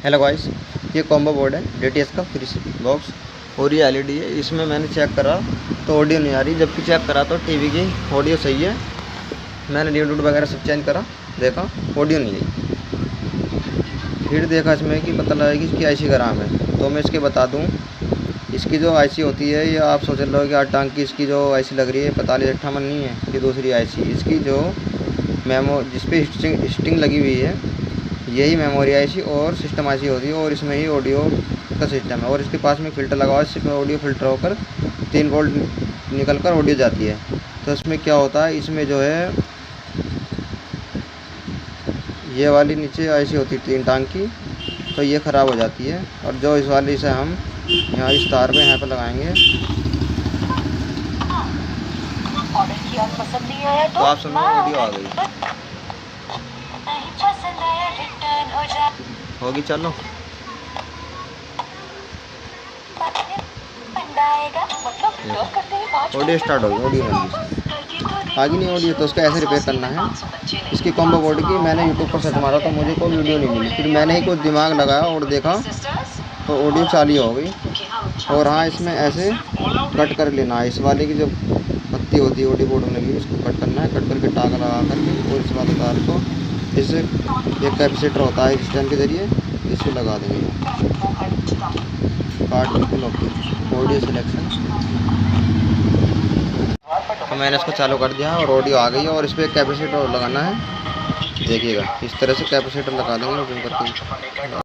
Hello guys, ये combo board है DTS का फ्री बॉक्स और ये LED है। इसमें मैंने चेक करा तो ऑडियो नहीं आ रही, जबकि चेक करा तो टीवी की ऑडियो सही है। मैंने लीड वगैरह सब चेंज करा, देखा ऑडियो नहीं आई। फिर देखा इसमें कि पता लगा कि इसकी IC खराब है। तो मैं इसके बता दूं, इसकी जो IC होती है, ये आप सोच रहे हो कि 8 टांग की इसकी जो IC लग रही है 4558 नहीं है, ये दूसरी IC। इसकी जो जिस पे स्टिंग लगी हुई है, यही मेमोरी IC और सिस्टम IC होती है, और इसमें ही ऑडियो का सिस्टम है। और इसके पास में फ़िल्टर लगा हुआ है, इसमें ऑडियो फ़िल्टर होकर 3 वोल्ट निकल कर ऑडियो जाती है। तो इसमें क्या होता है, इसमें जो है ये वाली नीचे IC होती है 3 टांग की, तो ये ख़राब हो जाती है। और जो इस वाली से हम यहाँ इस तार पे यहाँ पर लगाएंगे तो आप सुनो ऑडियो आ गई होगी। चलो ऑडियो स्टार्ट होगी, ऑडियो आगे नहीं ऑडियो, तो उसका ऐसे रिपेयर करना है। इसकी कॉम्बो बोर्ड की मैंने यूट्यूब पर सर्च मारा तो मुझे कोई वीडियो नहीं मिली। फिर मैंने ही कुछ दिमाग लगाया और देखा तो ऑडियो चालू हो गई। और हाँ, इसमें ऐसे कट कर लेना है, इस वाले की जो पत्ती होती है ऑडियो बोर्ड में लगी उसको कट करना है, कट करके टाँग लगा करके, और इस वाले तार को इससे एक कैपेसिटर होता है स्टैंड के ज़रिए, इसको लगा देंगे। कार्ड बिल्कुल ओके, ऑडियो सिलेक्शन। तो मैंने इसको चालू कर दिया और ऑडियो आ गई है। और इस पर एक कैपेसिटर लगाना है, देखिएगा इस तरह से कैपेसिटर लगा देंगे करके।